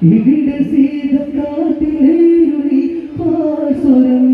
ഇവിടെ സീത കാട്ടിലേറി പാസുരം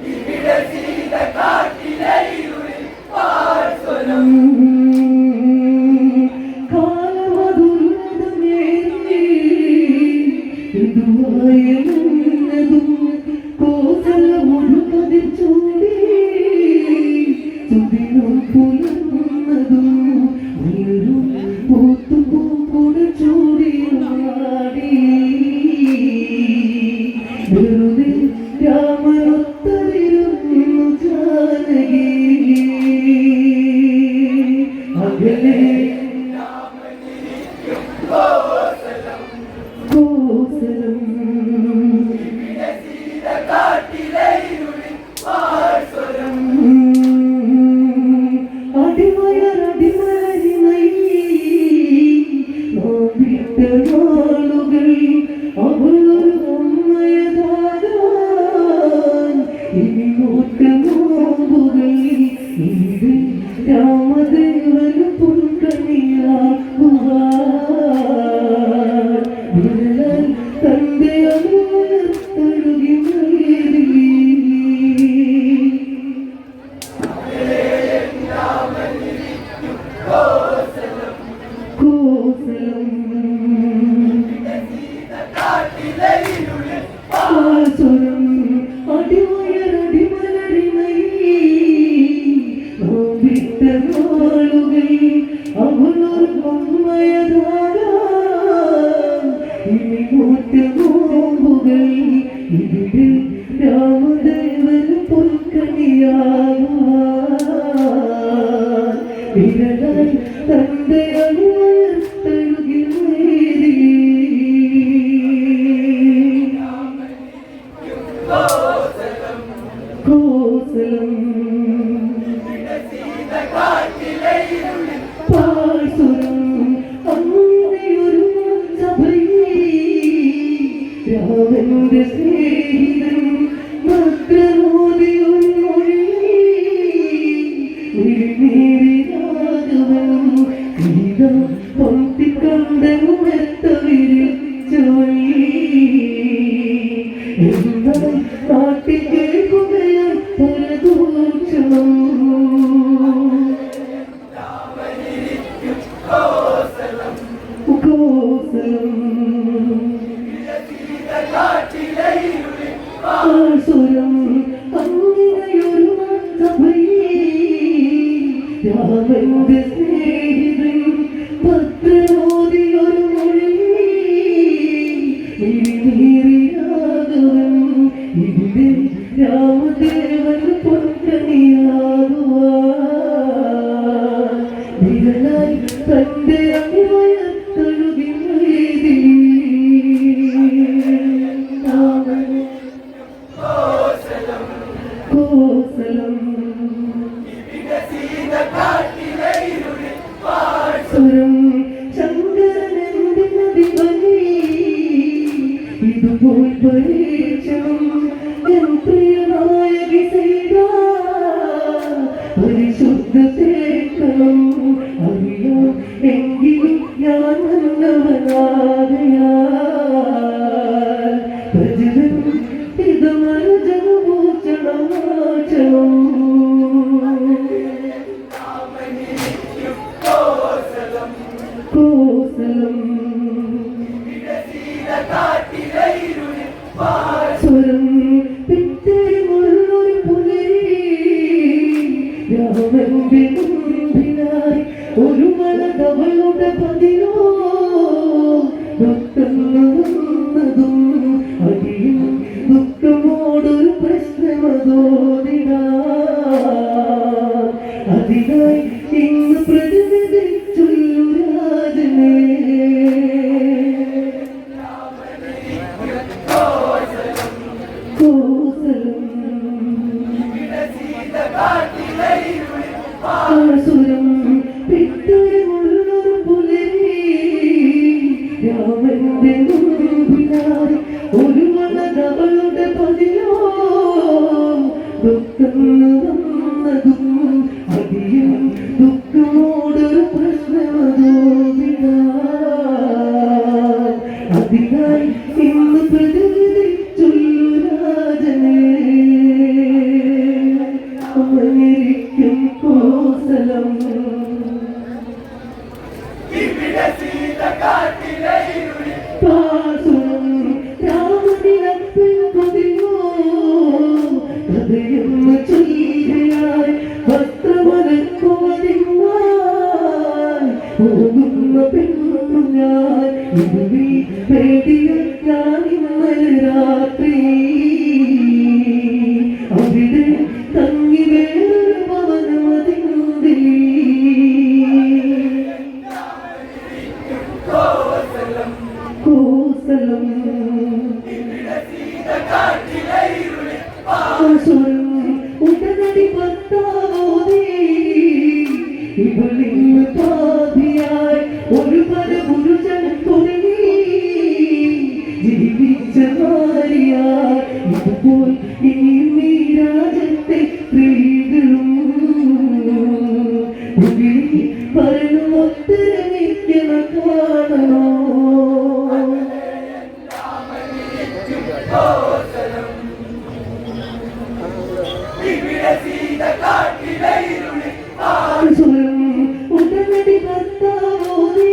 ഇവിടെ സീത കാട്ടിലേറി പാസുരം കോസലമൊരു കതിർ ചൂടി സുദിനം പുലർന്നതും ഉയരും പൂത്തുപൂക്കുട ചൂടിയാടി വെറുതെ രാമനൊത്തതിരുന്നു ജാനകി രാമദേവന് തന്റെ അനുത്തഴുകി പാസുരം രാമദേവന് പൊൽക്കണിയാകുവാൻ തന്റെ അനുത്തഴുകി കോസലം പാസുരം അങ്ങനെയൊരു സഭയിൽ രാമന്റെ സ്നേഹിതൻ ഭദ്രമോദിയൊരു മൊഴിരാഘവൻ സീത പന്തിക്കണ്ടെന്നുമെത്ത വിരിച്ചൊഴി എന്നാൽ നാട്ടിൽ കേൾക്കുകയാൽ പരദൂഷണം പാസുരം അങ്ങനെയൊരു സഭയിൽ രാമന്റെ സ്നേഹിതൻ ഭദ്രമോദിയൊരു മൊഴിരാഘവൻ ഇവിടെ രാമദേവന് പൊൽക്കണിയാകുവാൻ തന്റെ അനുവയത്തഴുകി കോസലം പാസുരം ശങ്കരനെന്തിനതിബലി ഇതുപോൽ പരീക്ഷണം എൻ പ്രിയനായകി ചെയ്ത പരിശുദ്ധ തേക്കണം അറിയാം എങ്കിലും ഞാൻ നന്നവനാകയാൽ പ്രജനം ഇതമര ജനമോചനം അവളുടെ പതിലോ ദുഃഖം അടിയും ദുഃഖമോടൊരു പ്രശ്നമതോടിട അതിനായി ഇന്ന് പ്രതിനിധിച്ചുള്ളു രാജനേ സുരം പിറ്റൊരു പുലരി രാമന്റെ മുമ്പിലായി ഒരു മണതവളുടെ പതിലോ ദുഃഖം വന്നതും അടിയും ദുഃഖമോടൊരു പ്രശ്നമതോവിട അതിനായി ഇന്ന് പ്രതിനിധിച്ചുള്ളു രാജനേ അമരിക്കും കോസലം പാസുരം രാമനിലപ്പിൽ പതിയോ കഥയെന്ന് ചൊല്ലിയായി വസ്ത്രമലക്കുവതിന്നാൽ പോകുന്ന പെണ്ണു ഞാൻ ഇരുവി പേടിയ ഞാൻ ഇന്നലെ രാത്രി അവിടെ തങ്ങി വേറൊരു ഭവനമതിന്തി കോസലം ആസുരം ഉടനടി ഭർത്താവോദി ഇവളിന്ന് പാതിയായി ഒരു പരപുരുഷൻ തുടങ്ങി ജീവിച്ച ഭാര്യയായി ഇതുപോൽ ഇനിയും ഈ രാജ്യത്തെ സ്ത്രീകളും പറഞ്ഞു ഒത്തരമിക്കണ കാണണോ സുരം ഉടനടി ഭർത്താവോദി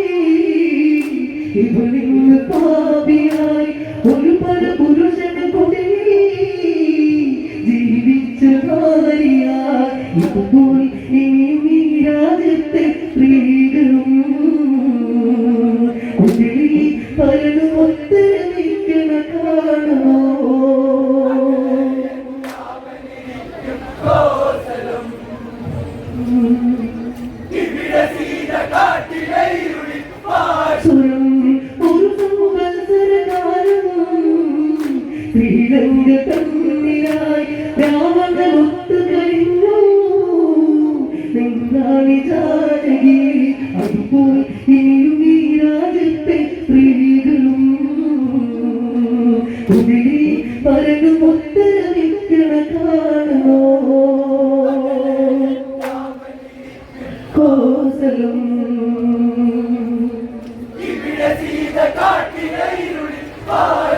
ഇവളിന്ന് പാപിയായി ഒരു പരപുരുഷന് കൊടങ്ങി ജീവിച്ച ഭാര്യയായി ഇതുപോൽ ഇനിയും ഈ രാജ്യത്തെ സ്ത്രീകളും പറഞ്ഞു ഒത്തരമിക്കണ കാണണോ സുരം ഒരു സംവത്സരകാലം ശ്രീലങ്ക തന്നിലായി രാവണനൊത്തു കഴിഞ്ഞു നിന്നാണി ജാനകി അതുപോൽ ഇനിയും ഈ രാജ്യത്തെ സ്ത്രീകളും പറഞ്ഞു ഒത്തരമിക്കണ കാണണോ കോസലം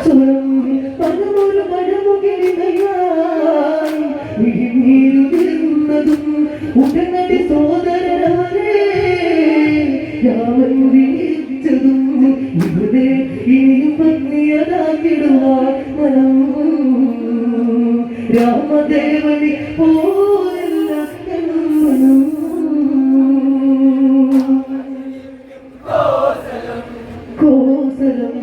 സുരം പലമൊരു പഴമുകിരികയായി വിഴിനീരുന്നതും ഉടനടി സോദരനവരെ രാമൻ വിളിച്ചതും ഇവിടെ ഇനിയും പത്നിയതാക്കിടുവാൻ മനം രാമദേവനി പോലല്ല മനം കോസലം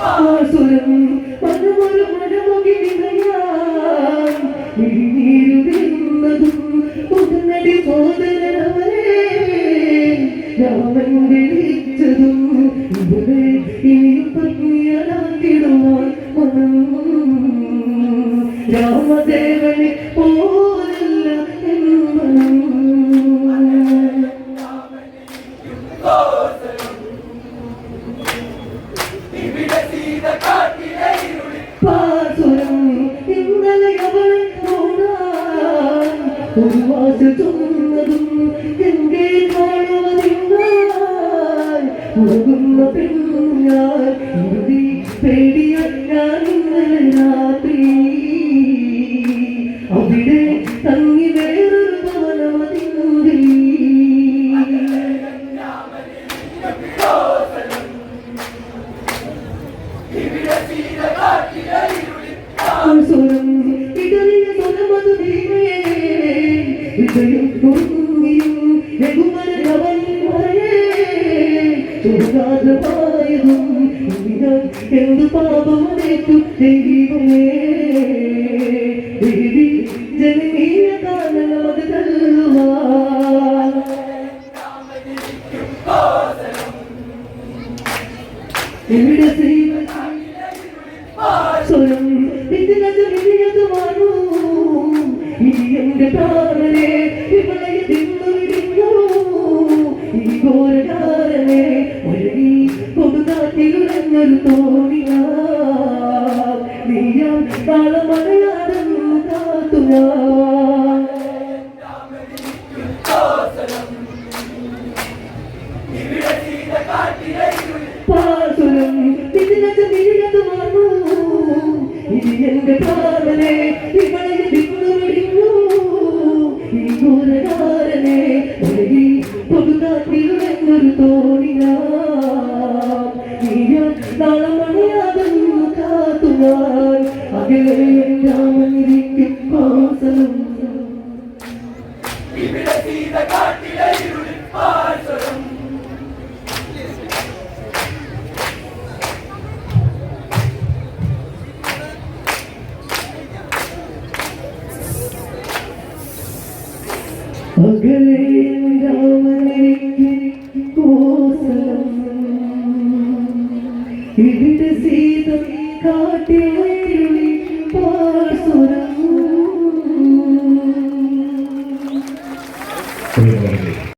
ആസുരം പലമൊരു മഴമുകിരികയായി വിഴിനീരുന്നതും ഉടനടി സോദരനവരെ രാമൻ വിളിച്ചതും ഇവിടെ ഇനിയും പത്നിയതാക്കിടുവാൻ മനം രാമദേവനെ പോലല്ല മനം പാസുരം ഇന്നലെ അവളെ കാണാൻ ഒരു വാശ ചൊന്നതും എന്റെ കാണുവതിന്നാൽ പോകുന്ന പെണ്ണു ഞാൻ ഇരുതി പേടിയ ഞാൻ ഇന്നലെ രാത്രി അവിടെ തങ്ങി വേറൊരു ഭവനമതിന്തി സുരം ഇടറിയ സ്വരമതു വീണേ ഹൃദയം കുറുങ്ങിയും രഘുവരനവൻ പറയേ ചുരുങ്ങാതമായതും എന്തു പാപമേറ്റു ദൈവമേ ദേവി ജനനീയ കാരണമത് തല്ലുവാ എവിടെ സ്വരം ഇതിനത് വിരിയതുവാണു ഇനി എന്റെ പ്രാണനെ ഇവളെ തിന്നുവിടിഞ്ഞു ഈ ഘോരകാരനെ ഒഴുകി കൊടുകാറ്റിലുറഞ്ഞൊരു തോണിയാ നീയാ താളമണയാടും കാത്തുയാ പാസുരം ഇതിനത് വിരിയതുവാണു ഇനി എന്റെ പ്രാണനെ ഇവളെ തിന്നുവിടിഞ്ഞു ഈ ഘോരകാരനെ ഒഴുകി കൊടുകാറ്റിലുറഞ്ഞൊരു തോണിയാ നീയാ താളമണയാടും കാത്തുയാൻ അകലെ രാമനിരിക്കും കോസലും അകലെ രാമനിരിക്കും കോസലം ഇവിടെ സീത കാട്ടിൽ പാർസുരം